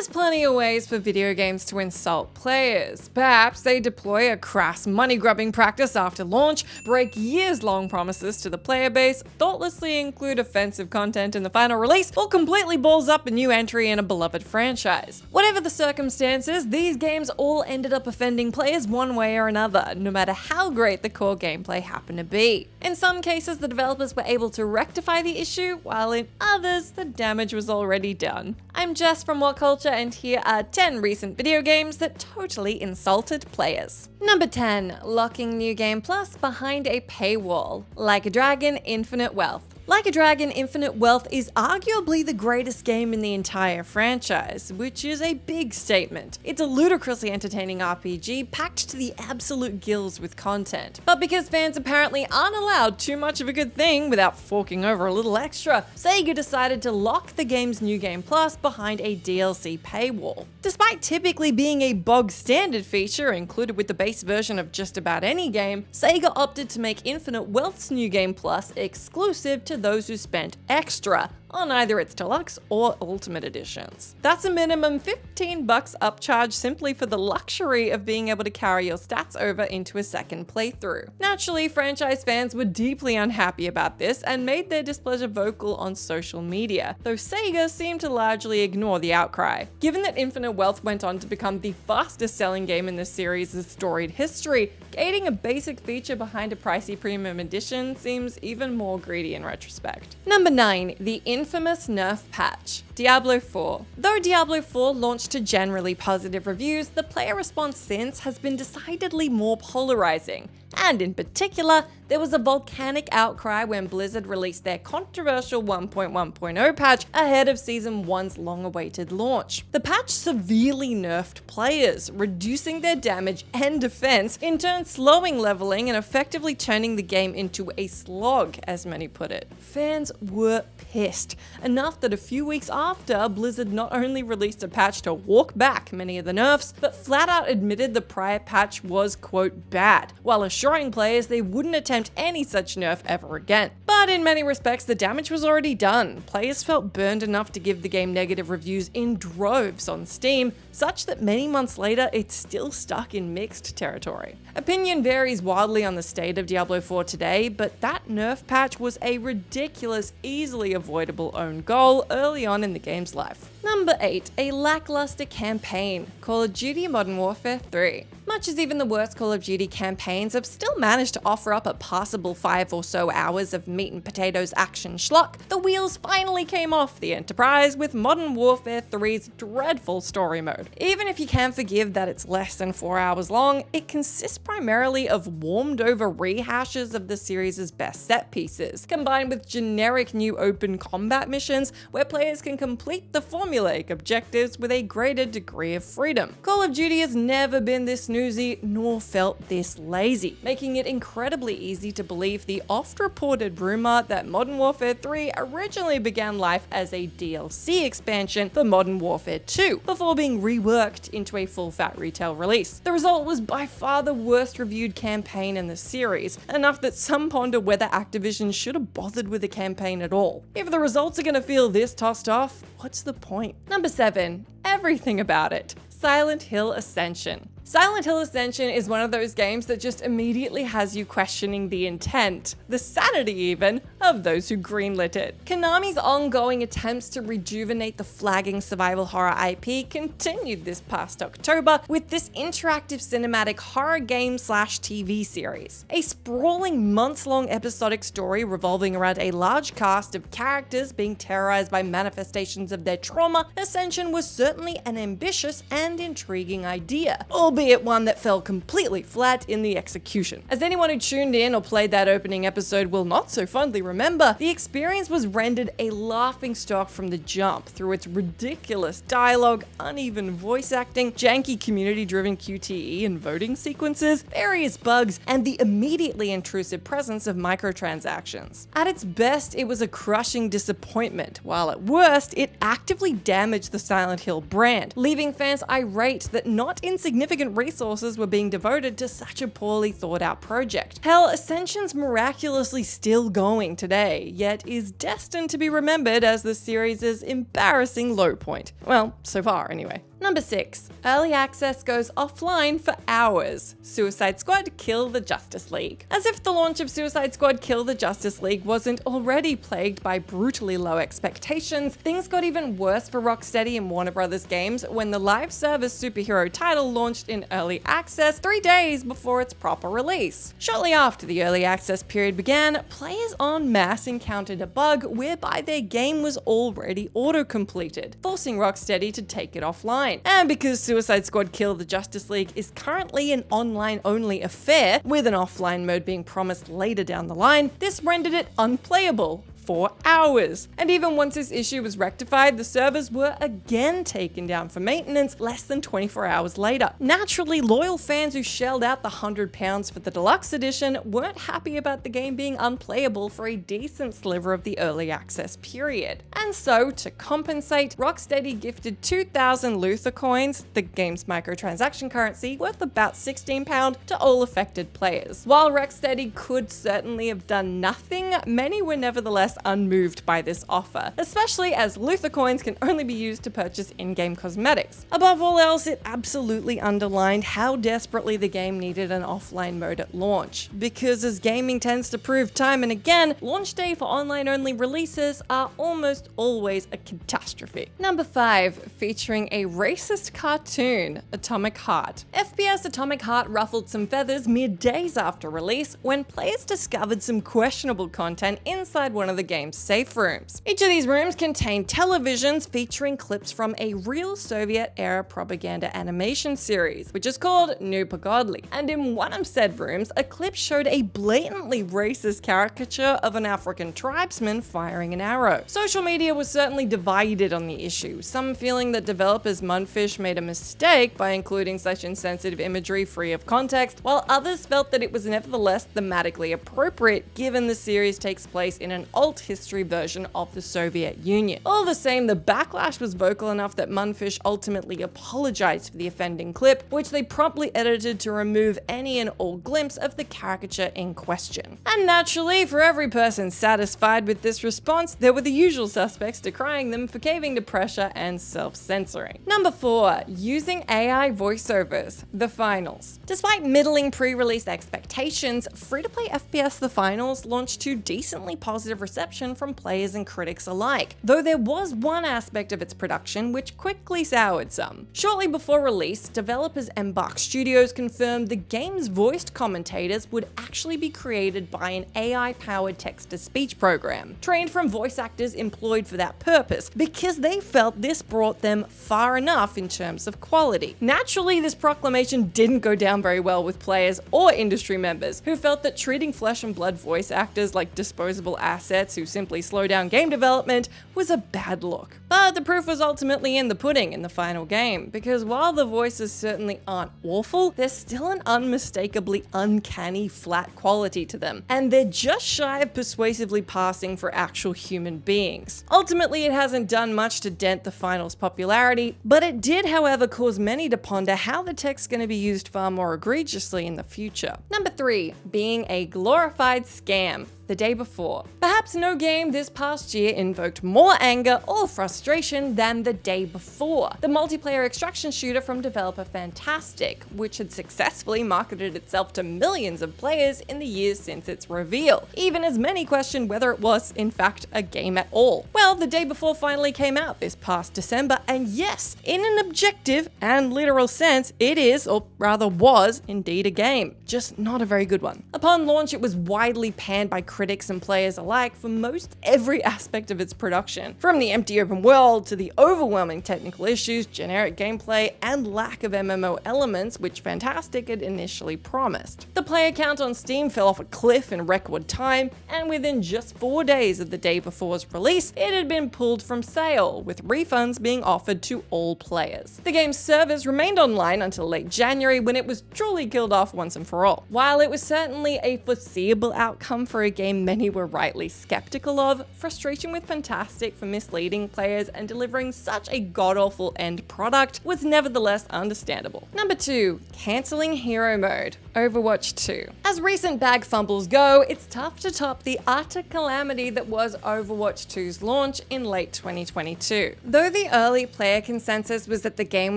There's plenty of ways for video games to insult players. Perhaps they deploy a crass money-grubbing practice after launch, break years-long promises to the player base, thoughtlessly include offensive content in the final release, or completely balls up a new entry in a beloved franchise. Whatever the circumstances, these games all ended up offending players one way or another, no matter how great the core gameplay happened to be. In some cases, the developers were able to rectify the issue, while in others, the damage was already done. I'm Jess from WhatCulture, and here are 10 recent video games that totally insulted players. Number 10. Locking New Game Plus behind a paywall. Like a Dragon, Infinite Wealth. Like a Dragon, Infinite Wealth is arguably the greatest game in the entire franchise, which is a big statement. It's a ludicrously entertaining RPG packed to the absolute gills with content. But because fans apparently aren't allowed too much of a good thing without forking over a little extra, Sega decided to lock the game's New Game Plus behind a DLC paywall. Despite typically being a bog standard feature included with the base version of just about any game, Sega opted to make Infinite Wealth's New Game Plus exclusive to those who spent extra on either its deluxe or ultimate editions. That's a minimum $15 upcharge simply for the luxury of being able to carry your stats over into a second playthrough. Naturally, franchise fans were deeply unhappy about this and made their displeasure vocal on social media, though Sega seemed to largely ignore the outcry. Given that Infinite Wealth went on to become the fastest selling game in the series' storied history, gating a basic feature behind a pricey premium edition seems even more greedy in retrospect. Number 9. The infamous nerf patch. Diablo 4. Though Diablo 4 launched to generally positive reviews, the player response since has been decidedly more polarizing. And in particular, there was a volcanic outcry when Blizzard released their controversial 1.1.0 patch ahead of Season 1's long-awaited launch. The patch severely nerfed players, reducing their damage and defense, in turn slowing leveling and effectively turning the game into a slog, as many put it. Fans were pissed, enough that a few weeks after, Blizzard not only released a patch to walk back many of the nerfs, but flat out admitted the prior patch was, quote, bad, while assuring players they wouldn't attempt any such nerf ever again. But in many respects, the damage was already done. Players felt burned enough to give the game negative reviews in droves on Steam, such that many months later, it's still stuck in mixed territory. Opinion varies wildly on the state of Diablo 4 today, but that nerf patch was a ridiculous, easily avoidable own goal early on in the game's life. Number 8. A lackluster campaign. Call of Duty Modern Warfare 3. Much as even the worst Call of Duty campaigns have still managed to offer up a passable 5 or so hours of meat and potatoes action schlock, the wheels finally came off the Enterprise with Modern Warfare 3's dreadful story mode. Even if you can forgive that it's less than 4 hours long, it consists primarily of warmed over rehashes of the series' best set pieces, combined with generic new open combat missions where players can complete the formulaic objectives with a greater degree of freedom. Call of Duty has never been this snoozy nor felt this lazy, making it incredibly easy to believe the oft-reported rumor that Modern Warfare 3 originally began life as a DLC expansion for Modern Warfare 2, before being reworked into a full-fat retail release. The result was by far the worst reviewed campaign in the series, enough that some ponder whether Activision should have bothered with a campaign at all. If the results are gonna feel this tossed off, what's the point? Number 7. Everything about it. Silent Hill Ascension. Silent Hill Ascension is one of those games that just immediately has you questioning the intent, the sanity even, of those who greenlit it. Konami's ongoing attempts to rejuvenate the flagging survival horror IP continued this past October with this interactive cinematic horror game/TV series. A sprawling months-long episodic story revolving around a large cast of characters being terrorized by manifestations of their trauma, Ascension was certainly an ambitious and intriguing idea, albeit one that fell completely flat in the execution. As anyone who tuned in or played that opening episode will not so fondly remember, the experience was rendered a laughingstock from the jump through its ridiculous dialogue, uneven voice acting, janky community-driven QTE and voting sequences, various bugs, and the immediately intrusive presence of microtransactions. At its best, it was a crushing disappointment, while at worst, it actively damaged the Silent Hill brand, leaving fans irate that not insignificant resources were being devoted to such a poorly thought out project. Hell, Ascension's miraculously still going today, yet is destined to be remembered as the series' embarrassing low point. Well, so far anyway. Number 6. Early access goes offline for hours. Suicide Squad Kill the Justice League. As if the launch of Suicide Squad Kill the Justice League wasn't already plagued by brutally low expectations, things got even worse for Rocksteady and Warner Bros. Games when the live service superhero title launched in early access 3 days before its proper release. Shortly after the early access period began, players en masse encountered a bug whereby their game was already auto-completed, forcing Rocksteady to take it offline. And because Suicide Squad Kill the Justice League is currently an online-only affair, with an offline mode being promised later down the line, this rendered it unplayable for hours. And even once this issue was rectified, the servers were again taken down for maintenance less than 24 hours later. Naturally, loyal fans who shelled out the £100 for the deluxe edition weren't happy about the game being unplayable for a decent sliver of the early access period. And so, to compensate, Rocksteady gifted 2,000 Luther coins, the game's microtransaction currency, worth about £16, to all affected players. While Rocksteady could certainly have done nothing, many were nevertheless unmoved by this offer, especially as Luther coins can only be used to purchase in-game cosmetics. Above all else, it absolutely underlined how desperately the game needed an offline mode at launch, because as gaming tends to prove time and again, launch day for online-only releases are almost always a catastrophe. Number 5, featuring a racist cartoon, Atomic Heart. FPS Atomic Heart ruffled some feathers mere days after release when players discovered some questionable content inside one of the game's safe rooms. Each of these rooms contained televisions featuring clips from a real Soviet-era propaganda animation series, which is called Nu Pogodli. And in one of said rooms, a clip showed a blatantly racist caricature of an African tribesman firing an arrow. Social media was certainly divided on the issue, some feeling that developers Mundfish made a mistake by including such insensitive imagery free of context, while others felt that it was nevertheless thematically appropriate given the series takes place in an alt history version of the Soviet Union. All the same, the backlash was vocal enough that Mundfish ultimately apologized for the offending clip, which they promptly edited to remove any and all glimpse of the caricature in question. And naturally, for every person satisfied with this response, there were the usual suspects decrying them for caving to pressure and self-censoring. Number 4, using AI voiceovers, The Finals. Despite middling pre-release expectations, free-to-play FPS The Finals launched to decently positive reception from players and critics alike, though there was one aspect of its production which quickly soured some. Shortly before release, developers Embark Studios confirmed the game's voiced commentators would actually be created by an AI-powered text-to-speech program, trained from voice actors employed for that purpose, because they felt this brought them far enough in terms of quality. Naturally, this proclamation didn't go down very well with players or industry members, who felt that treating flesh and blood voice actors like disposable assets who simply slow down game development was a bad look. But the proof was ultimately in the pudding in the final game, because while the voices certainly aren't awful, there's still an unmistakably uncanny flat quality to them, and they're just shy of persuasively passing for actual human beings. Ultimately, it hasn't done much to dent the final's popularity, but it did, however, cause many to ponder how the tech's going to be used far more egregiously in the future. Number 3, being a glorified scam. The Day Before. Perhaps no game this past year invoked more anger or frustration than The Day Before, the multiplayer extraction shooter from developer Fantastic, which had successfully marketed itself to millions of players in the years since its reveal, even as many questioned whether it was, in fact, a game at all. Well, The Day Before finally came out this past December, and yes, in an objective and literal sense, it is, or rather was, indeed a game, just not a very good one. Upon launch, it was widely panned by critics and players alike for most every aspect of its production, from the empty open world to the overwhelming technical issues, generic gameplay, and lack of MMO elements which Fantastic had initially promised. The player count on Steam fell off a cliff in record time, and within just 4 days of The Day Before's release, it had been pulled from sale, with refunds being offered to all players. The game's servers remained online until late January, when it was truly killed off once and for all. While it was certainly a foreseeable outcome for a game game many were rightly skeptical of, frustration with Fantastic for misleading players and delivering such a god-awful end product was nevertheless understandable. Number 2. Cancelling hero mode. Overwatch 2. As recent bag fumbles go, it's tough to top the utter calamity that was Overwatch 2's launch in late 2022. Though the early player consensus was that the game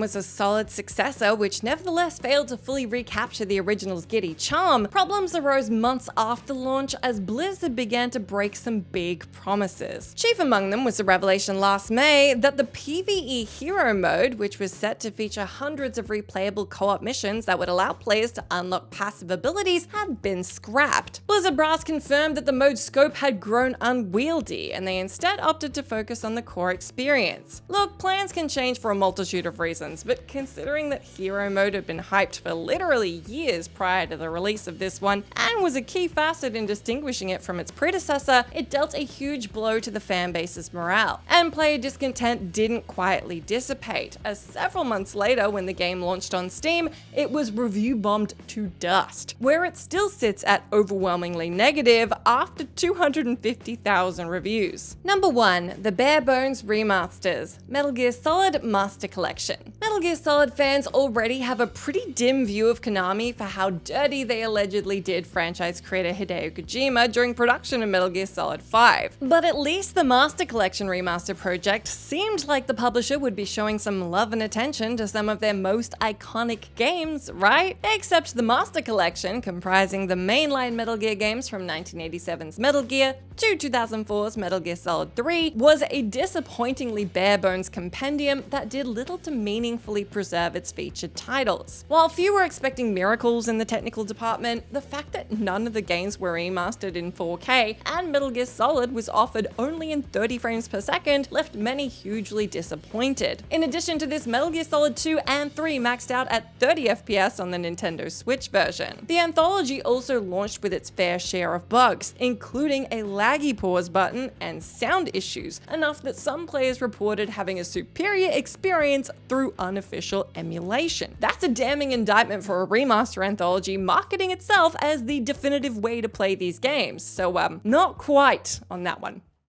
was a solid successor, which nevertheless failed to fully recapture the original's giddy charm, problems arose months after launch as Blizzard began to break some big promises. Chief among them was the revelation last May that the PvE hero mode, which was set to feature hundreds of replayable co-op missions that would allow players to unlock passive abilities, had been scrapped. Blizzard brass confirmed that the mode's scope had grown unwieldy, and they instead opted to focus on the core experience. Look, plans can change for a multitude of reasons, but considering that hero mode had been hyped for literally years prior to the release of this one, and was a key facet in distinguishing it from its predecessor, it dealt a huge blow to the fanbase's morale. And player discontent didn't quietly dissipate, as several months later, when the game launched on Steam, it was review bombed to dust, where it still sits at overwhelmingly negative after 250,000 reviews. Number 1. The bare bones remasters. Metal Gear Solid Master Collection. Metal Gear Solid fans already have a pretty dim view of Konami for how dirty they allegedly did franchise creator Hideo Kojima during production of Metal Gear Solid 5. But at least the Master Collection remaster project seemed like the publisher would be showing some love and attention to some of their most iconic games, right? Except the Master Collection, comprising the mainline Metal Gear games from 1987's Metal Gear to 2004's Metal Gear Solid 3, was a disappointingly bare-bones compendium that did little to meaningfully preserve its featured titles. While few were expecting miracles in the technical department, the fact that none of the games were remastered in 4K and Metal Gear Solid was offered only in 30 frames per second left many hugely disappointed. In addition to this, Metal Gear Solid 2 and 3 maxed out at 30 FPS on the Nintendo Switch version. The anthology also launched with its fair share of bugs, including a laggy pause button and sound issues, enough that some players reported having a superior experience through unofficial emulation. That's a damning indictment for a remaster anthology marketing itself as the definitive way to play these games, so not quite on that one.